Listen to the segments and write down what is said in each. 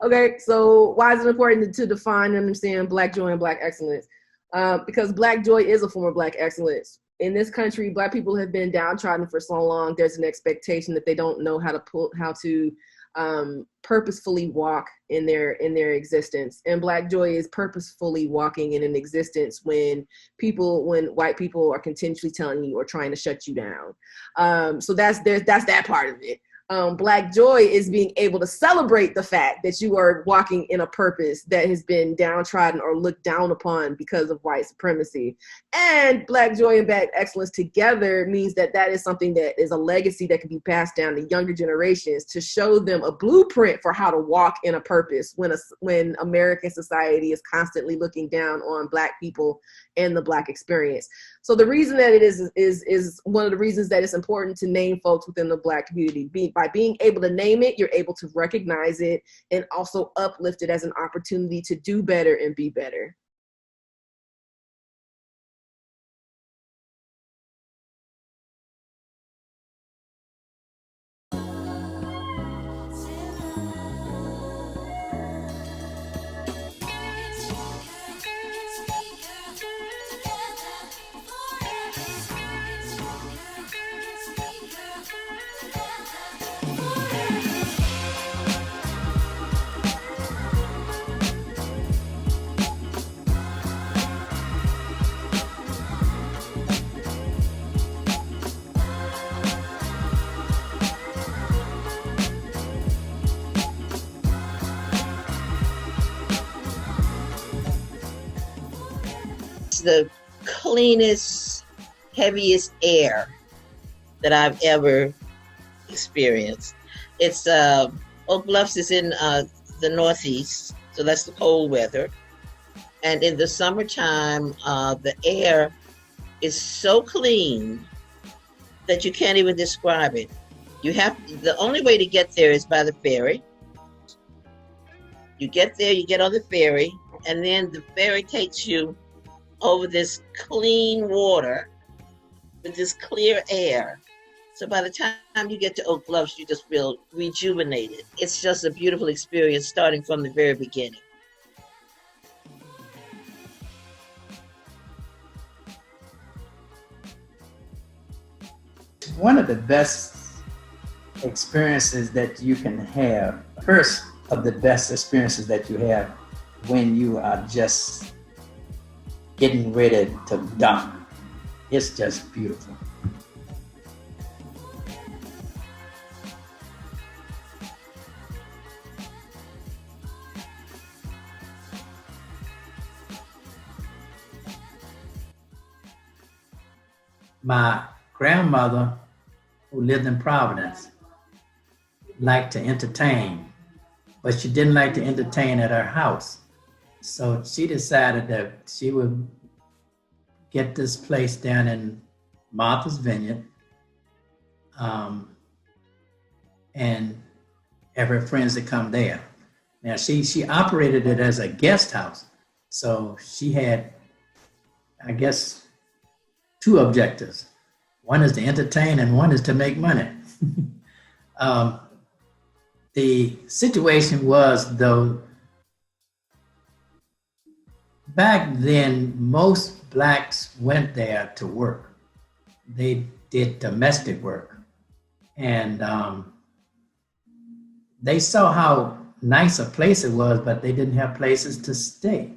Okay, so why is it important to define and understand Black joy and Black excellence? Because Black joy is a form of Black excellence. In this country, Black people have been downtrodden for so long. There's an expectation that they don't know how to purposefully walk in their existence. And Black joy is purposefully walking in an existence when white people are continuously telling you or trying to shut you down. So that's that part of it. Black joy is being able to celebrate the fact that you are walking in a purpose that has been downtrodden or looked down upon because of white supremacy. And Black joy and Black excellence together means that is something that is a legacy that can be passed down to younger generations to show them a blueprint for how to walk in a purpose when American society is constantly looking down on Black people and the Black experience. So the reason that it is one of the reasons that it's important to name folks within the Black community. By being able to name it, you're able to recognize it and also uplift it as an opportunity to do better and be better. The cleanest, heaviest air that I've ever experienced. It's Oak Bluffs is in the Northeast, so that's the cold weather. And in the summertime, the air is so clean that you can't even describe it. The only way to get there is by the ferry. You get there, you get on the ferry, and then the ferry takes you over this clean water with this clear air. So by the time you get to Oak Bluffs, you just feel rejuvenated. It's just a beautiful experience starting from the very beginning. One of the best experiences that you can have, first of the best experiences that you have when you are just getting ready to dump. It's just beautiful. My grandmother, who lived in Providence, liked to entertain, but she didn't like to entertain at her house. So she decided that she would get this place down in Martha's Vineyard and have her friends to come there. Now she operated it as a guest house. So she had, I guess, two objectives. One is to entertain and one is to make money. The situation was, though, back then, most Blacks went there to work. They did domestic work. And they saw how nice a place it was, but they didn't have places to stay.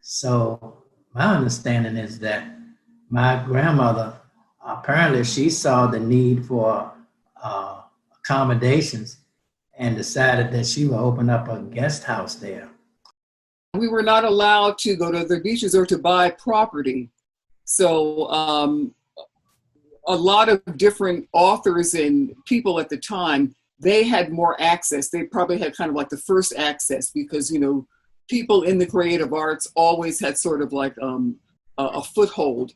So my understanding is that my grandmother, apparently she saw the need for accommodations and decided that she would open up a guest house there. We were not allowed to go to the beaches or to buy property. So a lot of different authors and people at the time, they had more access. They probably had kind of like the first access because, you know, people in the creative arts always had sort of like a foothold.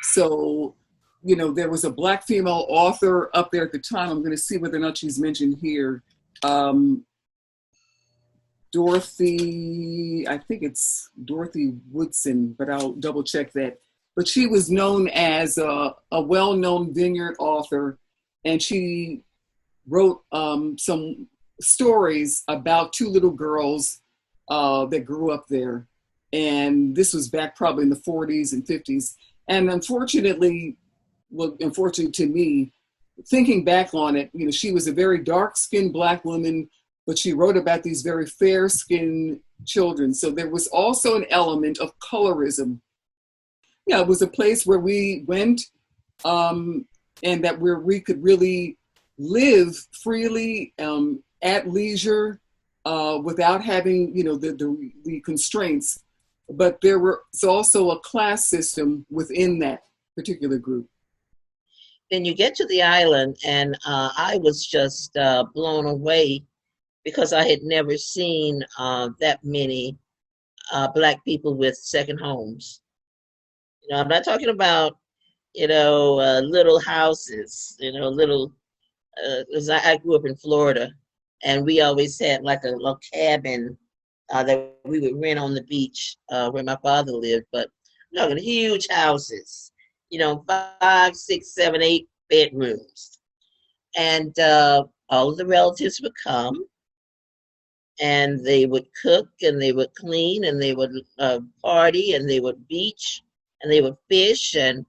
So, you know, there was a Black female author up there at the time. I'm going to see whether or not she's mentioned here. Dorothy, I think it's Dorothy Woodson, but I'll double check that. But she was known as a well-known vineyard author, and she wrote some stories about two little girls that grew up there. And this was back probably in the 40s and 50s. And unfortunately, well, unfortunately to me, thinking back on it, you know, she was a very dark-skinned Black woman, but she wrote about these very fair-skinned children. So there was also an element of colorism. Yeah, it was a place where we went and that where we could really live freely at leisure without having, you know, the constraints. But there was also a class system within that particular group. Then you get to the island, and I was just blown away because I had never seen that many Black people with second homes. You know, I'm not talking about, you know, little houses, you know, little, because I grew up in Florida, and we always had like a little cabin that we would rent on the beach where my father lived, but I'm talking huge houses, you know, 5, 6, 7, 8 bedrooms. And all of the relatives would come, and they would cook, and they would clean, and they would party, and they would beach, and they would fish, and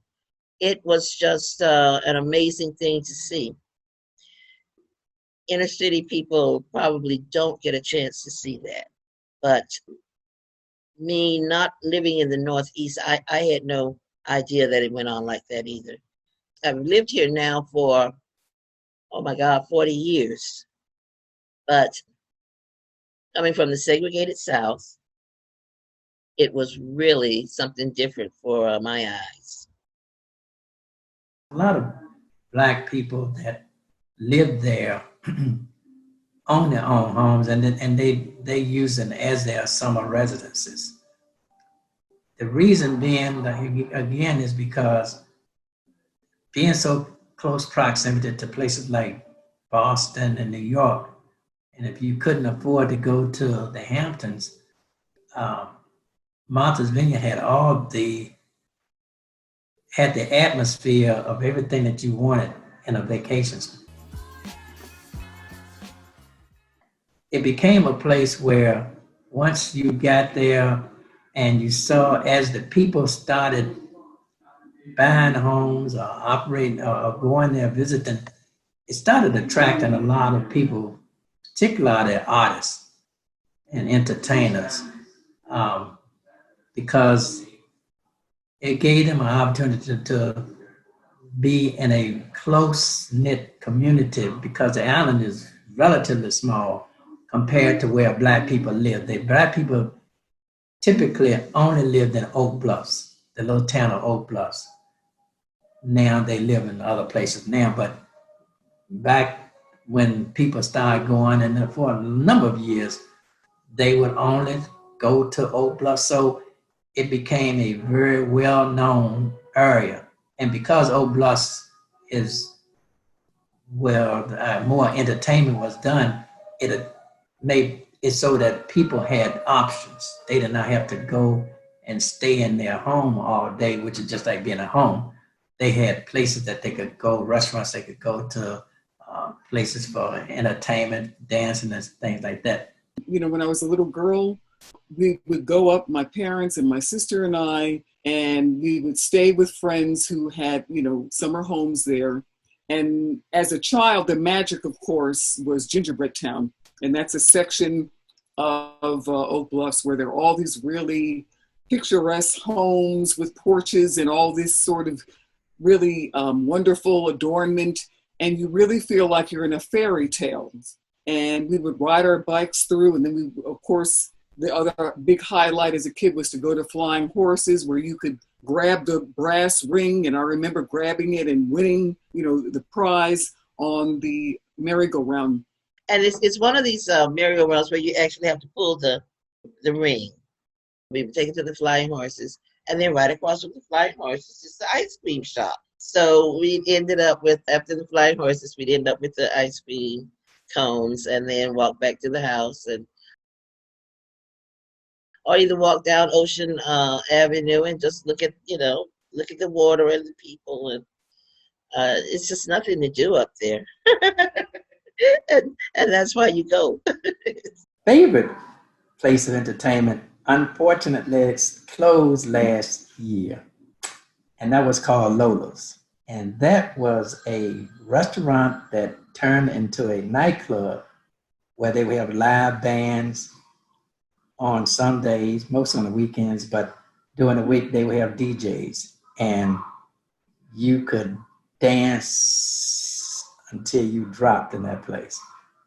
it was just an amazing thing to see. Inner city people probably don't get a chance to see that. But me not living in the Northeast, I had no idea that it went on like that either. I've lived here now for, oh my God, 40 years. But coming from the segregated South, it was really something different for my eyes. A lot of Black people that live there own their own homes, and they use them as their summer residences. The reason being, again, is because being so close proximity to places like Boston and New York, and if you couldn't afford to go to the Hamptons, Martha's Vineyard had the atmosphere of everything that you wanted in a vacation. It became a place where once you got there and you saw as the people started buying homes or operating or going there visiting, it started attracting a lot of people, particularly artists and entertainers, because it gave them an opportunity to be in a close-knit community, because the island is relatively small compared to where Black people live. Black people typically only lived in Oak Bluffs, the little town of Oak Bluffs. Now they live in other places now, but back when people started going, and for a number of years, they would only go to Oak Bluffs. So it became a very well-known area. And because Oak Bluffs is where more entertainment was done, it made it so that people had options. They did not have to go and stay in their home all day, which is just like being at home. They had places that they could go, restaurants they could go to, places for entertainment, dancing, and things like that. You know, when I was a little girl, we would go up, my parents and my sister and I, and we would stay with friends who had, you know, summer homes there. And as a child, the magic, of course, was Gingerbread Town. And that's a section of Oak Bluffs where there are all these really picturesque homes with porches and all this sort of really wonderful adornment. And you really feel like you're in a fairy tale. And we would ride our bikes through, and then we, of course, the other big highlight as a kid was to go to flying horses where you could grab the brass ring. And I remember grabbing it and winning, you know, the prize on the merry-go-round. And it's one of these merry-go-rounds where you actually have to pull the ring. We would take it to the flying horses, and then right across from the flying horses is the ice cream shop. So we ended up with, after the flying horses, we'd end up with the ice cream cones and then walk back to the house, and or either walk down Ocean Avenue and just look at the water and the people, and it's just nothing to do up there. and that's why you go. Favorite place of entertainment, unfortunately, it's closed last year, and that was called Lolas. And that was a restaurant that turned into a nightclub where they would have live bands on some days, most on the weekends, but during the week they would have DJs. And you could dance until you dropped in that place.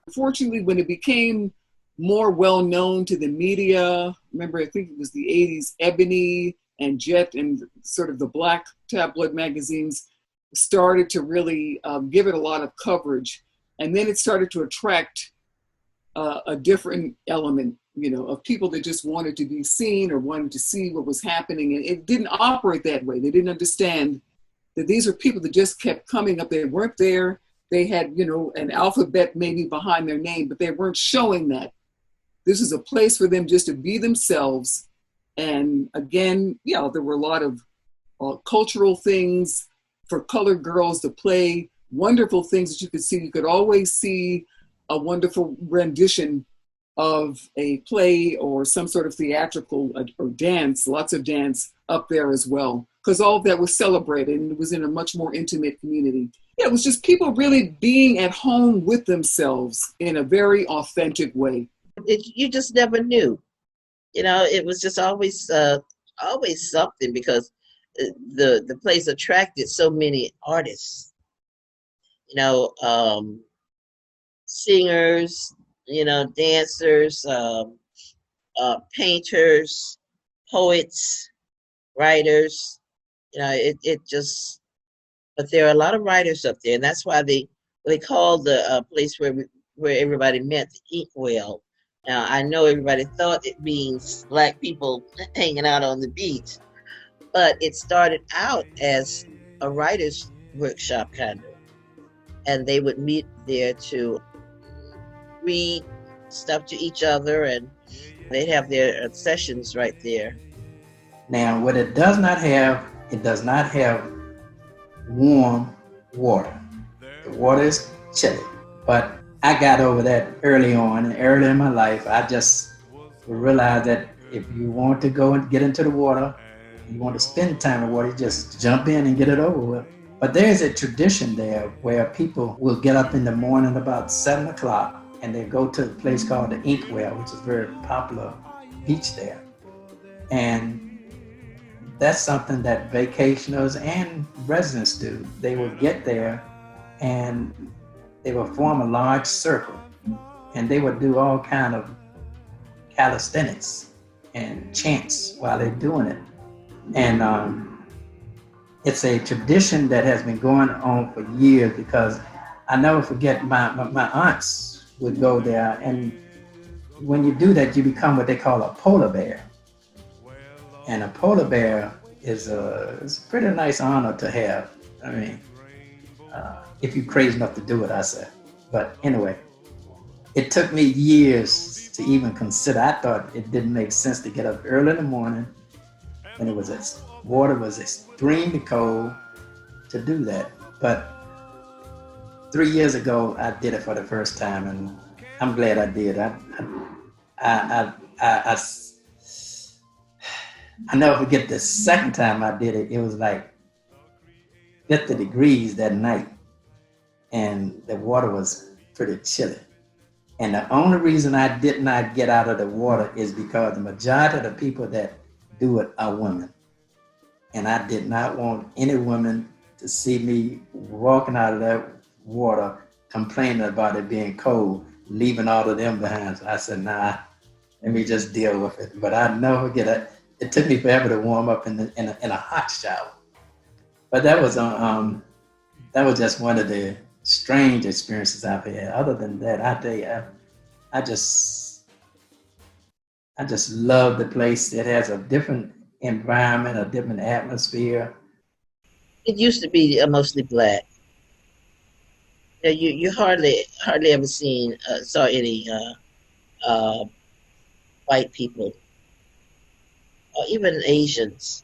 Unfortunately, when it became more well known to the media, remember, I think it was the 80s, Ebony and Jet and sort of the black tabloid magazines started to really give it a lot of coverage. And then it started to attract a different element, you know, of people that just wanted to be seen or wanted to see what was happening. And it didn't operate that way. They didn't understand that these are people that just kept coming up. They weren't there. They had, you know, an alphabet maybe behind their name, but they weren't showing that. This is a place for them just to be themselves. And again, yeah, there were a lot of cultural things for colored girls to play, wonderful things that you could see. You could always see a wonderful rendition of a play or some sort of theatrical or dance, lots of dance up there as well, because all of that was celebrated and it was in a much more intimate community. Yeah, it was just people really being at home with themselves in a very authentic way. You just never knew. You know, it was just always something because the place attracted so many artists. You know, singers, you know, dancers, painters, poets, writers. You know, it just. But there are a lot of writers up there, and that's why they call the place where everybody met the Inkwell. Now I know everybody thought it means black people hanging out on the beach, but it started out as a writer's workshop kind of, and they would meet there to read stuff to each other, and they'd have their sessions right there. Now, what it does not have warm water. The water is chilly, but I got over that early on, and early in my life, I just realized that if you want to go and get into the water, you want to spend time in the water, you just jump in and get it over with. But there's a tradition there where people will get up in the morning about 7 o'clock and they go to a place called the Inkwell, which is a very popular beach there. And that's something that vacationers and residents do. They will get there and they will form a large circle and they will do all kind of calisthenics and chants while they're doing it. And it's a tradition that has been going on for years because I never forget my aunts would go there, and when you do that, you become what they call a polar bear. And a polar bear is it's a pretty nice honor to have. I mean, if you're crazy enough to do it, I say. But anyway, it took me years to even consider. I thought it didn't make sense to get up early in the morning when water was extremely cold to do that. But 3 years ago, I did it for the first time, and I'm glad I did. I never forget the second time I did it. It was like 50 degrees that night, and the water was pretty chilly. And the only reason I did not get out of the water is because the majority of the people that do it are women. And I did not want any women to see me walking out of that water complaining about it being cold, leaving all of them behind. So I said, nah, let me just deal with it. But I never forget it. It took me forever to warm up in a hot shower. But that was just one of the strange experiences I've had. Other than that, I tell you, I just love the place. It has a different environment, a different atmosphere. It used to be mostly black. You hardly ever saw any white people or even Asians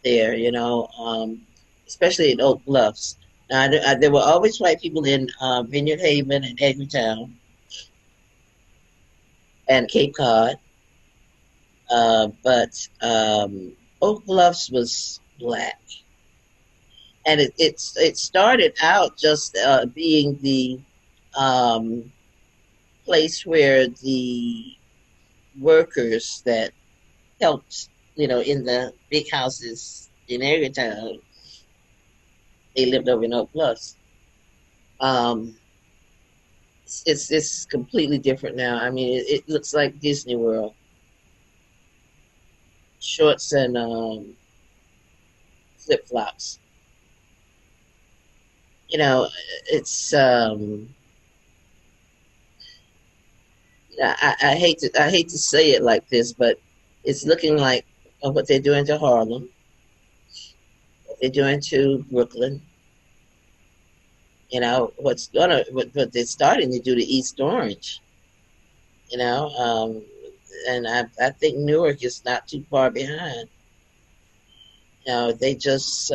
there. You know, especially in Oak Bluffs. There were always white people in Vineyard Haven and Edgartown and Cape Cod, but Oak Bluffs was black, and it started out just being the place where the workers that helped, in the big houses in Edgartown, they lived over in Oak Bluffs. It's completely different now. I mean, it looks like Disney World. Shorts and flip flops. It's I hate to say it like this, but it's looking like what they're doing to Harlem, what they're doing to Brooklyn. What they're starting to do to East Orange. And I think Newark is not too far behind. They just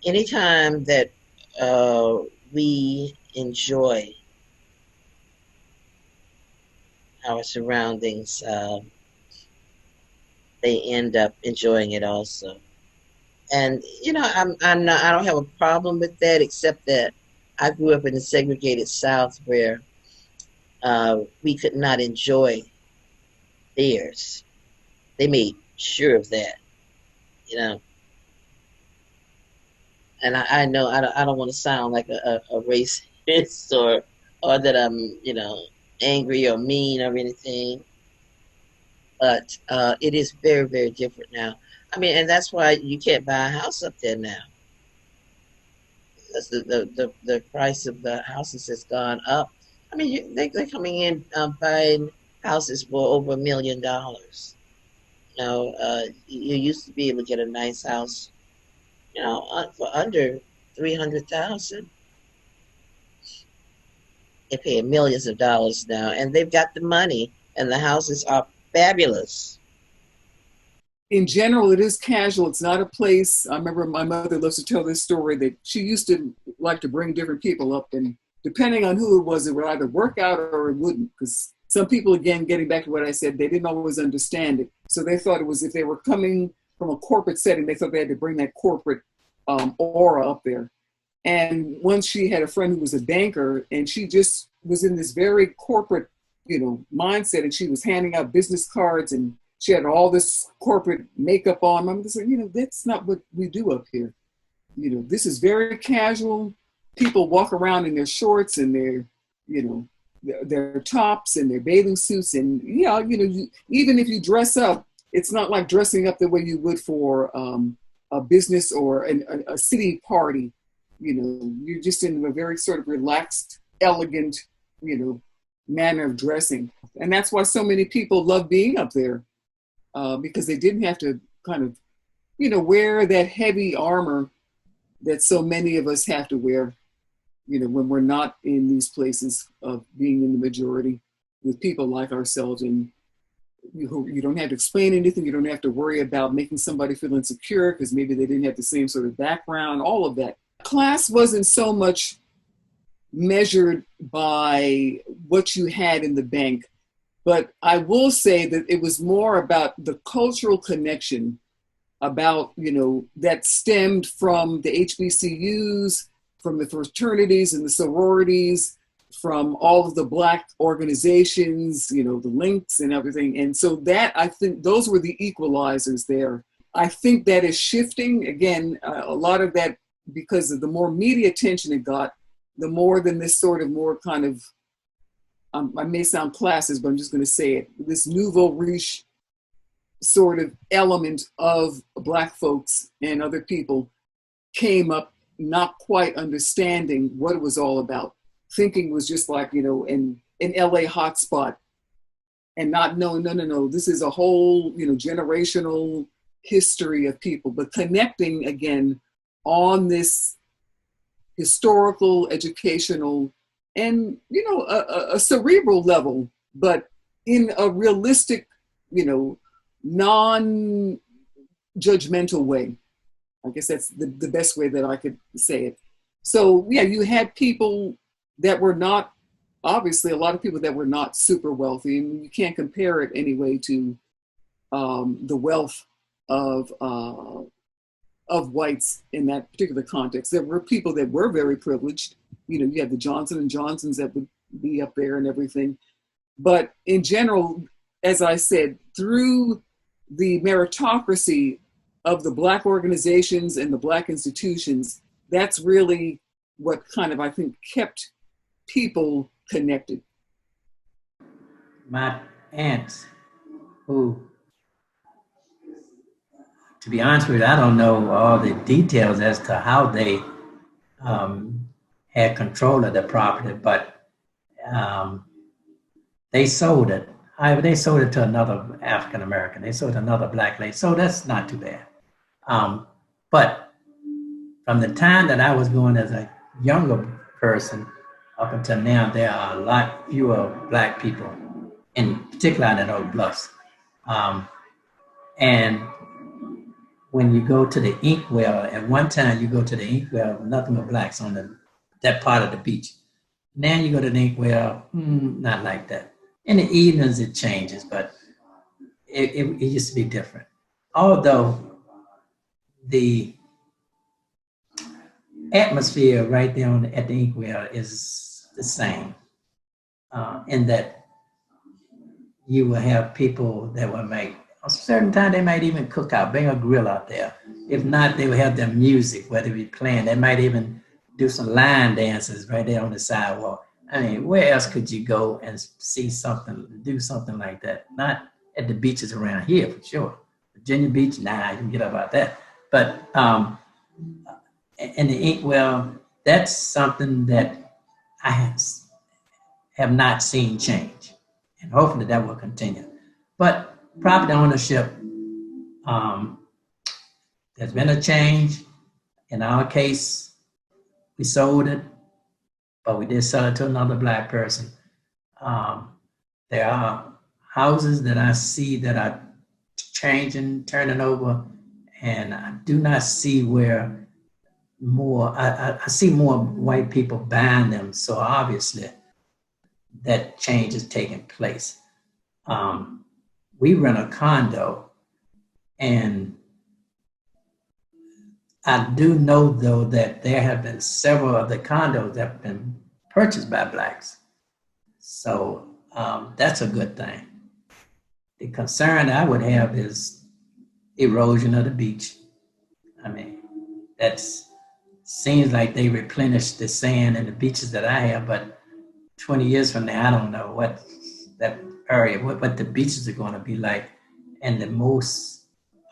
anytime that we enjoy our surroundings, they end up enjoying it also. And I don't have a problem with that, except that I grew up in the segregated South where we could not enjoy theirs. They made sure of that, And I know I don't want to sound like a racist or that I'm angry or mean or anything, but it is very, very different now. I mean, and that's why you can't buy a house up there now. Because the price of the houses has gone up. I mean, they're coming in buying houses for over $1 million. You used to be able to get a nice house, for under $300,000. They're paying millions of dollars now, and they've got the money, and the houses are fabulous. In general, it is casual. It's not a place. I remember my mother loves to tell this story that she used to like to bring different people up, and depending on who it was, it would either work out or it wouldn't. Because some people, again, getting back to what I said, they didn't always understand it. So they thought it was, if they were coming from a corporate setting, they thought they had to bring that corporate aura up there. And once she had a friend who was a banker, and she just was in this very corporate, mindset, and she was handing out business cards, and she had all this corporate makeup on. I'm just like, that's not what we do up here. This is very casual. People walk around in their shorts and their tops and their bathing suits, and even if you dress up, it's not like dressing up the way you would for a business or a city party. You're just in a very sort of relaxed, elegant, manner of dressing, and that's why so many people love being up there. Because they didn't have to kind of, wear that heavy armor that so many of us have to wear, when we're not in these places of being in the majority with people like ourselves. And you don't have to explain anything. You don't have to worry about making somebody feel insecure because maybe they didn't have the same sort of background, all of that. Class wasn't so much measured by what you had in the bank. But I will say that it was more about the cultural connection, about, that stemmed from the HBCUs, from the fraternities and the sororities, from all of the Black organizations, the links and everything. And so that, I think those were the equalizers there. I think that is shifting. Again, a lot of that because of the more media attention it got, the more than this sort of more kind of, I may sound classist, but I'm just going to say it. This nouveau riche sort of element of Black folks and other people came up not quite understanding what it was all about. Thinking was just like, an LA hotspot, and not knowing, no, this is a whole, generational history of people, but connecting again on this historical, educational, and, a cerebral level, but in a realistic, non-judgmental way. I guess that's the best way that I could say it. So yeah, you had people that were not, obviously a lot of people that were not super wealthy, and you can't compare it anyway to the wealth of whites in that particular context. There were people that were very privileged. You know, you had the Johnson and Johnsons that would be up there and everything. But in general, as I said, through the meritocracy of the Black organizations and the Black institutions, that's really what kind of, I think, kept people connected. My aunts, who, to be honest with you, I don't know all the details as to how they had control of the property, but they sold it. However, they sold it to another African American. They sold it to another Black lady. So that's not too bad. But from the time that I was going as a younger person up until now, there are a lot fewer Black people, in particular in the Oak Bluffs. And when you go to the Inkwell, at one time you go to the Inkwell, nothing but Blacks on that part of the beach. Now you go to the Inkwell, not like that. In the evenings it changes, but it used to be different. Although the atmosphere right there at the Inkwell is the same, in that you will have people that will make, a certain time they might even cook out, bring a grill out there. If not, they will have their music, whether it be playing. They might even do some line dances right there on the sidewalk. I mean, where else could you go and see something, do something like that? Not at the beaches around here, for sure. Virginia Beach, nah, you can get about that. But in the Inkwell, that's something that I have not seen change. And hopefully that will continue. But property ownership, there's been a change. In our case, we sold it, but we did sell it to another Black person. There are houses that I see that are changing, turning over, and I do not see where more, I see more white people buying them, so obviously that change is taking place. We rent a condo, and I do know, though, that there have been several of the condos that have been purchased by Blacks. So that's a good thing. The concern I would have is erosion of the beach. I mean, that seems like they replenish the sand and the beaches that I have, but 20 years from now, I don't know what that area, what the beaches are going to be like. And the most,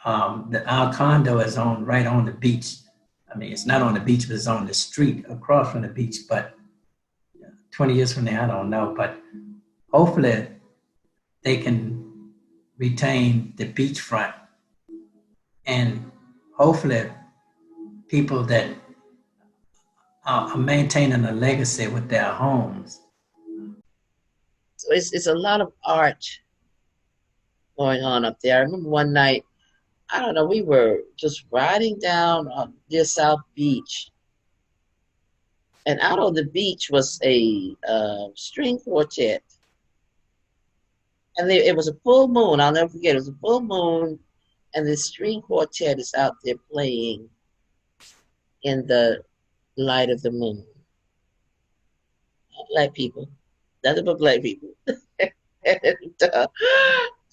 our condo is right on the beach. I mean, it's not on the beach, but it's on the street across from the beach. But 20 years from now, I don't know. But hopefully they can retain the beachfront, and hopefully people that are maintaining a legacy with their homes. So it's a lot of art going on up there. I remember one night, I don't know, we were just riding down near South Beach, and out on the beach was a string quartet. And it was a full moon. I'll never forget. It was a full moon, and the string quartet is out there playing in the light of the moon. Black people, nothing but Black people. And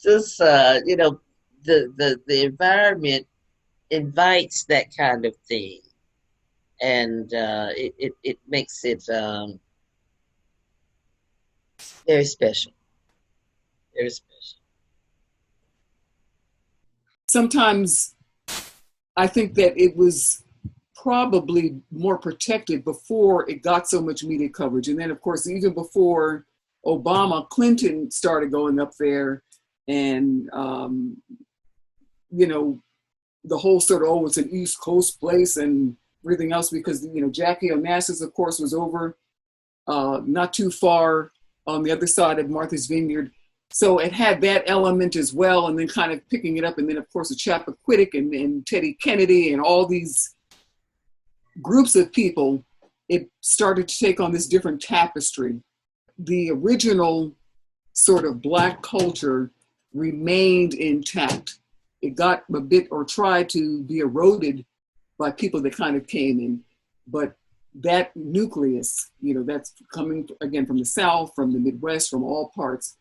just you know, the environment invites that kind of thing, and it makes it very special. Very special. Sometimes I think that it was probably more protected before it got so much media coverage. And then, of course, even before Obama, Clinton started going up there, and, you know, the whole sort of, oh, it's an East Coast place and everything else, because, you know, Jackie Onassis, of course, was over not too far on the other side of Martha's Vineyard. So it had that element as well, and then kind of picking it up, and then of course the Chappaquiddick and Teddy Kennedy and all these groups of people, it started to take on this different tapestry. The original sort of Black culture remained intact. It got a bit, or tried to be eroded by people that kind of came in, but that nucleus, that's coming again from the South, from the Midwest, from all parts,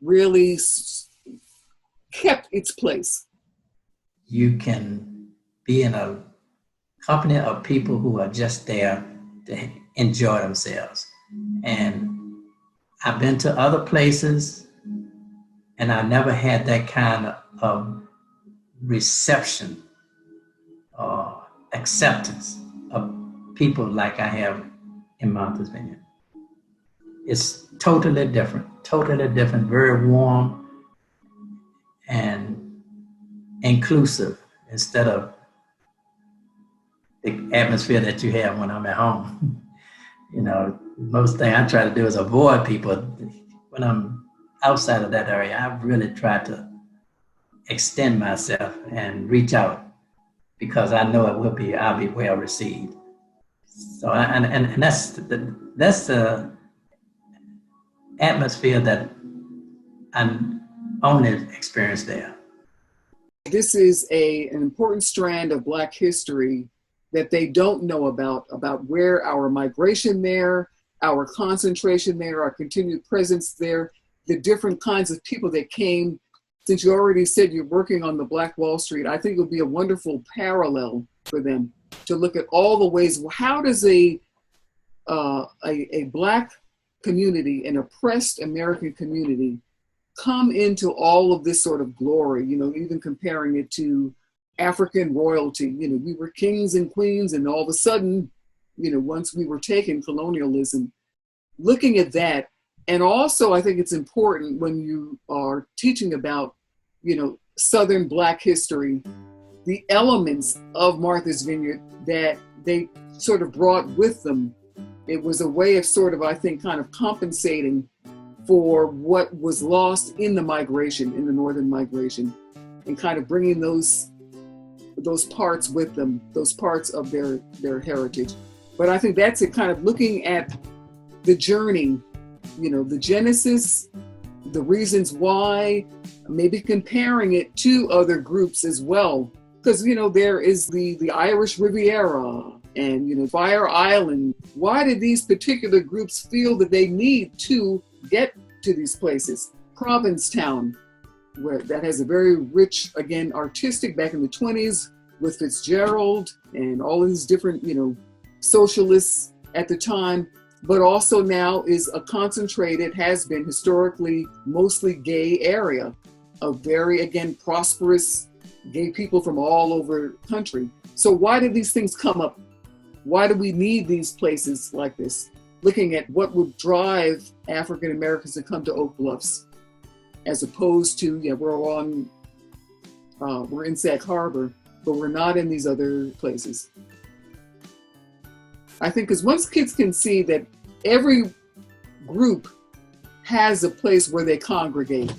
really kept its place. You can be in a company of people who are just there to enjoy themselves. And I've been to other places and I never had that kind of reception or acceptance of people like I have in Martha's Vineyard. It's totally different, very warm and inclusive instead of the atmosphere that you have when I'm at home. Most thing I try to do is avoid people. When I'm outside of that area, I really try to extend myself and reach out because I know I'll be well received. So, and that's the atmosphere that I only experienced there. This is an important strand of Black history that they don't know about where our migration there, our concentration there, our continued presence there, the different kinds of people that came. Since you already said you're working on the Black Wall Street, I think it would be a wonderful parallel for them to look at all the ways. How does a Black community, an oppressed American community, come into all of this sort of glory? Even comparing it to African royalty. We were kings and queens, and all of a sudden, once we were taken, colonialism. Looking at that, and also I think it's important when you are teaching about, Southern Black history, the elements of Martha's Vineyard that they sort of brought with them. It was a way of sort of, I think, kind of compensating for what was lost in the migration, in the Northern migration, and kind of bringing those parts with them, those parts of their heritage. But I think that's it, kind of looking at the journey, the genesis, the reasons why, maybe comparing it to other groups as well. Because, there is the Irish Riviera and, Fire Island. Why did these particular groups feel that they need to get to these places? Provincetown, that has a very rich, again, artistic back in the 20s with Fitzgerald and all these different, socialists at the time, but also now is a concentrated, has been historically mostly gay area, a very, again, prosperous gay people from all over the country. So why did these things come up? Why do we need these places like this? Looking at what would drive African Americans to come to Oak Bluffs, as opposed to, we're in Sag Harbor, but we're not in these other places. I think because once kids can see that every group has a place where they congregate,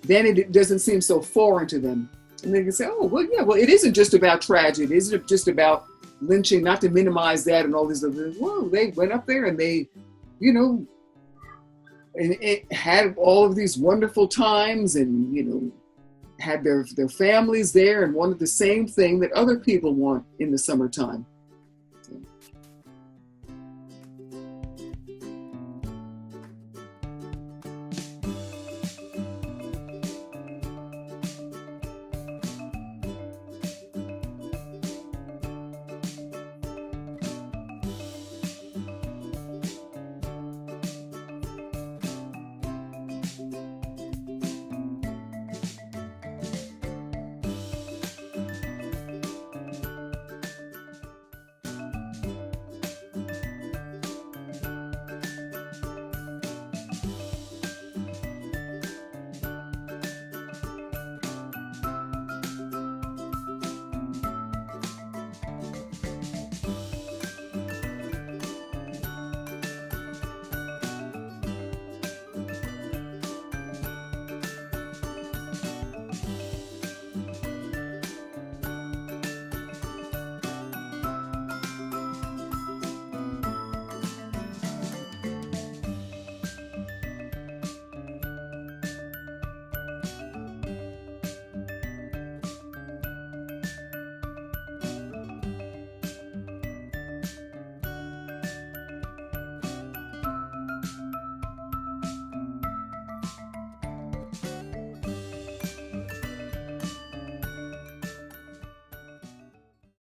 then it doesn't seem so foreign to them. And they can say, it isn't just about tragedy. It isn't just about lynching, not to minimize that and all these other things. Whoa, they went up there and they, and it had all of these wonderful times and, had their families there and wanted the same thing that other people want in the summertime.